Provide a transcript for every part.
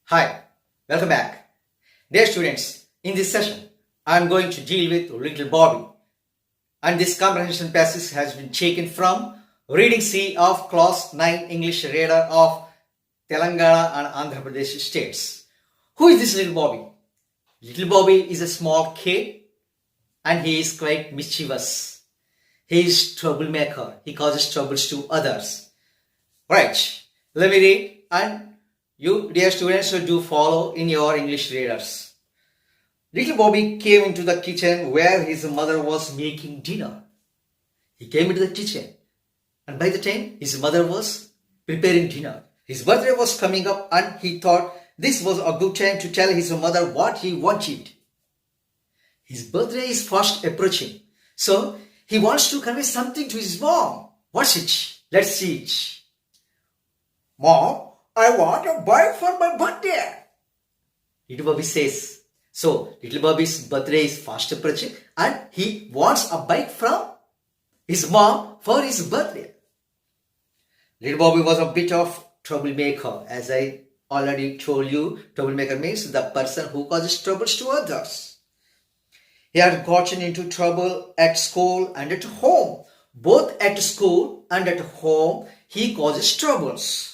Hi, welcome back. Dear students, in this session, I am going to deal with little Bobby. And this comprehension passage has been taken from Reading C of Class 9 English Reader of Telangana and Andhra Pradesh states. Who is this little Bobby? Little Bobby is a small kid and he is quite mischievous. He is troublemaker. He causes troubles to others. Right, let me read and you, dear students, do follow in your English readers. Little Bobby came into the kitchen where his mother was making dinner. He came into the kitchen and by the time his mother was preparing dinner, his birthday was coming up and he thought this was a good time to tell his mother what he wanted. His birthday is fast approaching, so he wants to convey something to his mom. What's it? Let's see it. Mom, I want a bike for my birthday. Little Bobby says. So, little Bobby's birthday is fast approaching and he wants a bike from his mom for his birthday. Little Bobby was a bit of troublemaker. As I already told you, troublemaker means the person who causes troubles to others. He had gotten into trouble at school and at home. Both at school and at home, he causes troubles.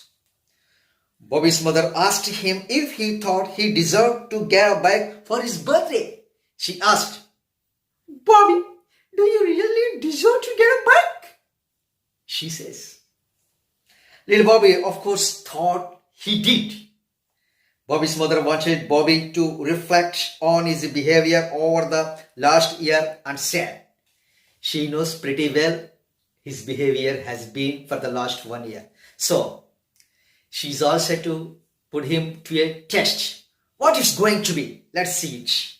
Bobby's mother asked him if he thought he deserved to get a bike for his birthday. She asked, Bobby, do you really deserve to get a bike? She says. Little Bobby, of course, thought he did. Bobby's mother wanted Bobby to reflect on his behavior over the last year and said, she knows pretty well his behavior has been for the last 1 year. So, she's all set to put him to a test. What is going to be? Let's see it.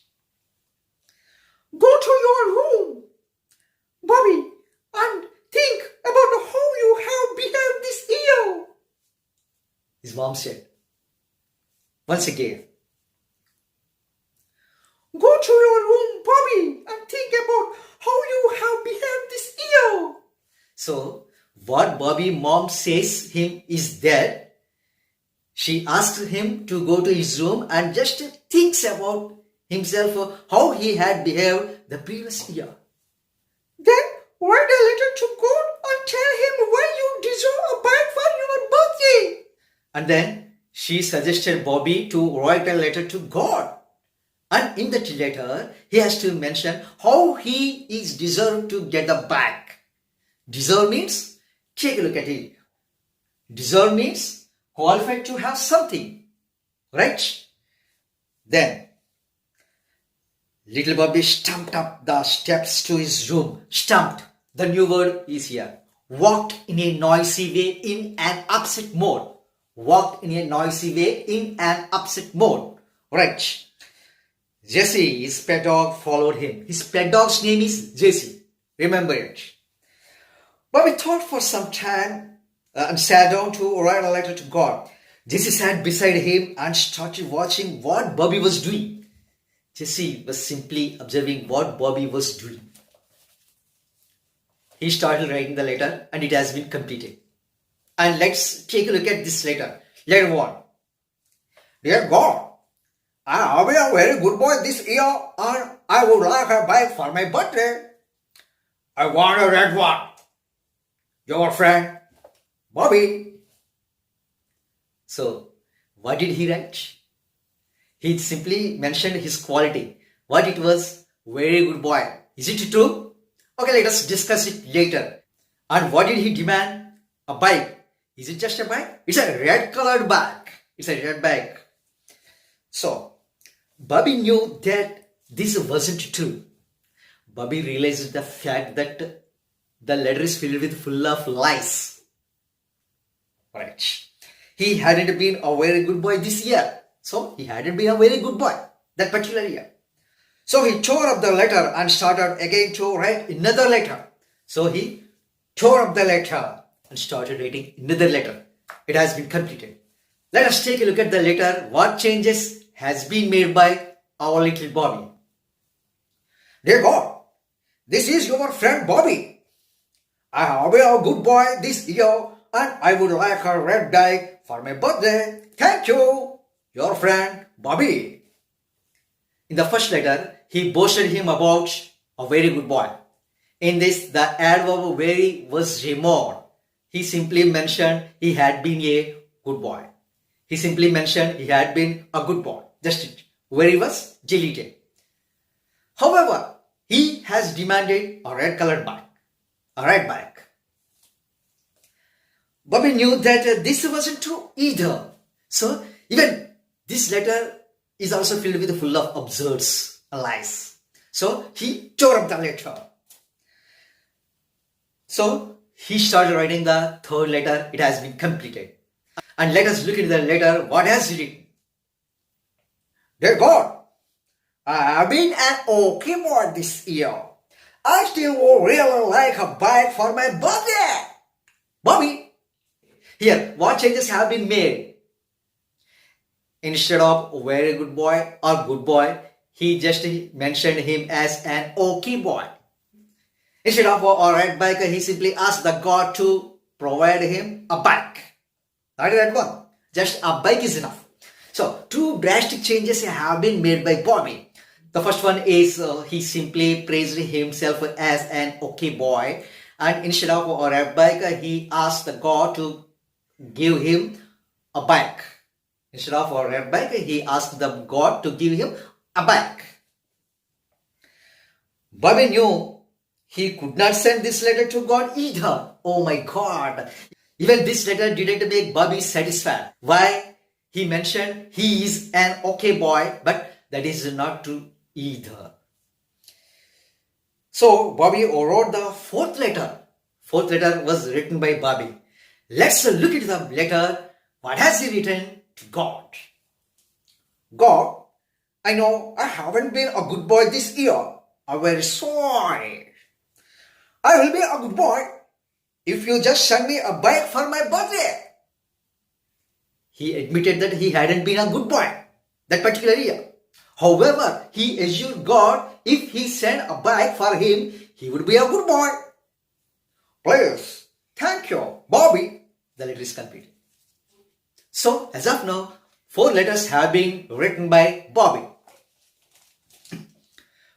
Go to your room, Bobby, and think about how you have behaved this year. His mom said. Once again. Go to your room, Bobby, and think about how you have behaved this year. So, what Bobby mom says him is that she asked him to go to his room and just thinks about himself, how he had behaved the previous year. Then write a letter to God and tell him why you deserve a bike for your birthday. And then she suggested Bobby to write a letter to God. And in that letter, he has to mention how he is deserved to get the bike. Deserve means, take a look at it. Deserve means qualified to have something, right? Then, little Bobby stumped up the steps to his room. Stumped, the new word is here. Walked in a noisy way in an upset mode. Walked in a noisy way in an upset mode. Right. Jesse, his pet dog, followed him. His pet dog's name is Jesse. Remember it. Bobby thought for some time and sat down to write a letter to God. Jesse sat beside him and started watching what Bobby was doing. Jesse was simply observing what Bobby was doing. He started writing the letter and it has been completed. And let's take a look at this letter. Letter 1. Dear God, I have been a very good boy this year and I would like a bike for my birthday. I want a red one. Your friend, Bobby. So, what did he write? He simply mentioned his quality. What it was? Very good boy. Is it true? Okay, let us discuss it later. And what did he demand? A bike. Is it just a bike? It's a red colored bike. It's a red bike. So, Bobby knew that this wasn't true. Bobby realized the fact that the letter is filled full of lies. Right. He hadn't been a very good boy this year. So, he hadn't been a very good boy that particular year. So, he tore up the letter and started again to write another letter. So, he tore up the letter and started writing another letter. It has been completed. Let us take a look at the letter. What changes has been made by our little Bobby. Dear God, this is your friend Bobby. I have been a good boy this year and I would like a red bike for my birthday. Thank you. your friend Bobby. In the first letter, he boasted him about a very good boy. In this, the adverb very was removed. He simply mentioned he had been a good boy. He simply mentioned he had been a good boy. Just it. Very was deleted. However, he has demanded a red colored bike. A red bike. Bobby knew that this wasn't true either. So, even this letter is also filled with full of absurds and lies. So, he tore up the letter. So, he started writing the third letter. It has been completed. And let us look at the letter. What has he written? Dear God, I have been an okay boy this year. I still would really like a bike for my birthday. Bobby, here, what changes have been made? Instead of very good boy or good boy, he just mentioned him as an okay boy. Instead of a red bike, he simply asked the God to provide him a bike. Not that one. Just a bike is enough. So, two drastic changes have been made by Bobby. The first one is he simply praised himself as an okay boy, and instead of a red bike, he asked the God to give him a bike. Instead of a red bike, he asked the God to give him a bike. Bobby knew he could not send this letter to God either. Oh my God. Even this letter didn't make Bobby satisfied. Why? He mentioned he is an okay boy, but that is not true either. So Bobby wrote the fourth letter. Fourth letter was written by Bobby. Let's look at the letter. What has he written to God? God, I know I haven't been a good boy this year. I'm very sorry. I will be a good boy if you just send me a bike for my birthday. He admitted that he hadn't been a good boy that particular year. However, he assured God if he sent a bike for him, he would be a good boy. Please, thank you, Bobby. The letter is completed. So, as of now, 4 letters have been written by Bobby.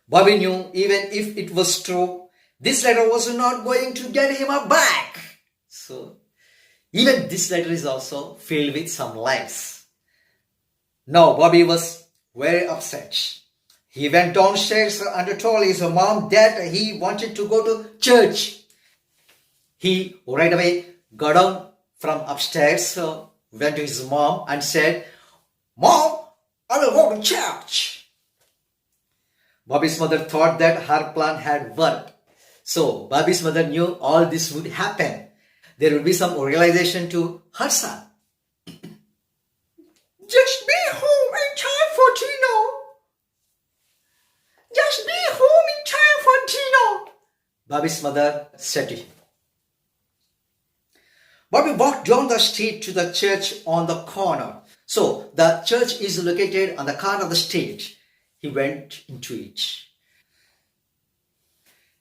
Bobby knew even if it was true, this letter was not going to get him a bike. So, even this letter is also filled with some lies. Now, Bobby was very upset. He went downstairs and told his mom that he wanted to go to church. He right away got down from upstairs, went to his mom and said, Mom, I will go to church. Bobby's mother thought that her plan had worked. So, Bobby's mother knew all this would happen. There would be some realization to her son. Just be home in time for dinner. Just be home in time for dinner, Bobby's mother said to him. Bobby walked down the street to the church on the corner. So, the church is located on the corner of the street. He went into it.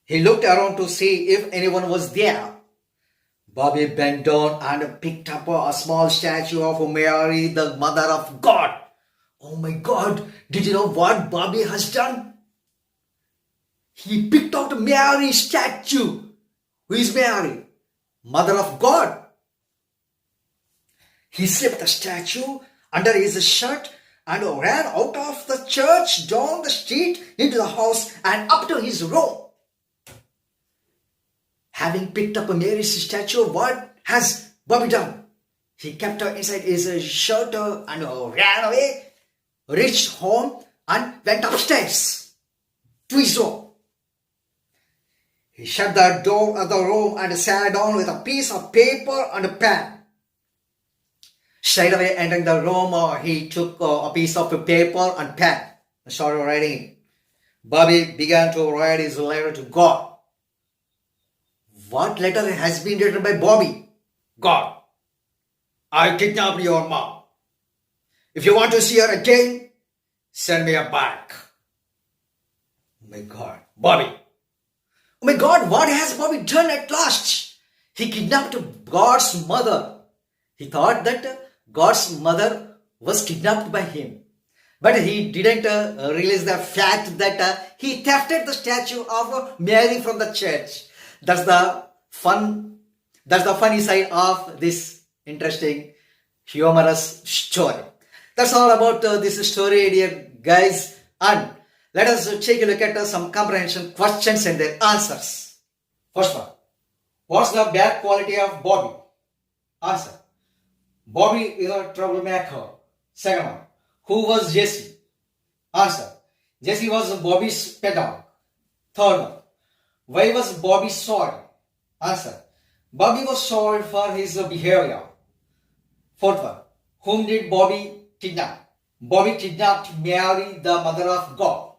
He looked around to see if anyone was there. Bobby bent down and picked up a small statue of Mary, the Mother of God. Oh my God, did you know what Bobby has done? He picked out Mary's statue. Who is Mary? Mother of God. He slipped the statue under his shirt and ran out of the church, down the street, into the house and up to his room. Having picked up Mary's statue, what has Bobby done? He kept her inside his shirt and ran away, reached home and went upstairs to his room. He shut the door of the room and sat down with a piece of paper and a pen. Straight away entering the room, he took a piece of paper and pen and started writing. Bobby began to write his letter to God. What letter has been written by Bobby? God, I kidnapped your mom. If you want to see her again, send me a bike. Oh my God, Bobby. Oh my God, what has Bobby done at last? He kidnapped God's mother. He thought that God's mother was kidnapped by him. But he didn't realize the fact that he thefted the statue of Mary from the church. That's the funny side of this interesting, humorous story. That's all about this story, dear guys. And let us take a look at some comprehension questions and their answers. First one. What's the bad quality of Bobby? Answer. Bobby is a troublemaker. Second one. Who was Jesse? Answer. Jesse was Bobby's pet dog. Third one. Why was Bobby sorry? Answer. Bobby was sorry for his behavior. Fourth one. Whom did Bobby kidnap? Bobby kidnapped Mary, the mother of God.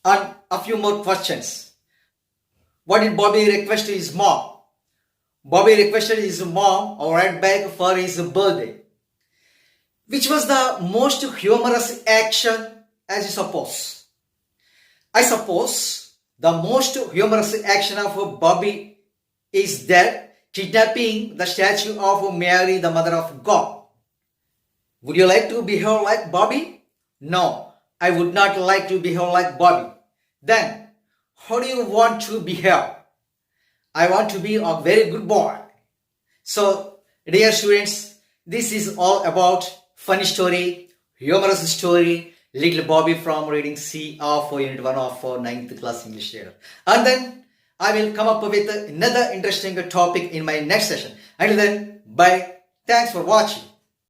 And a few more questions. What did Bobby request to his mom? Bobby requested his mom a red bag for his birthday. Which was the most humorous action as you suppose? I suppose the most humorous action of Bobby is that kidnapping the statue of Mary, the mother of God. Would you like to behave like Bobby? No, I would not like to behave like Bobby. Then, how do you want to behave? I want to be a very good boy. So, dear students, this is all about funny story, humorous story, Little Bobby from reading C of Unit 1 of 9th class English Reader. And then I will come up with another interesting topic in my next session. Until then, bye. Thanks for watching.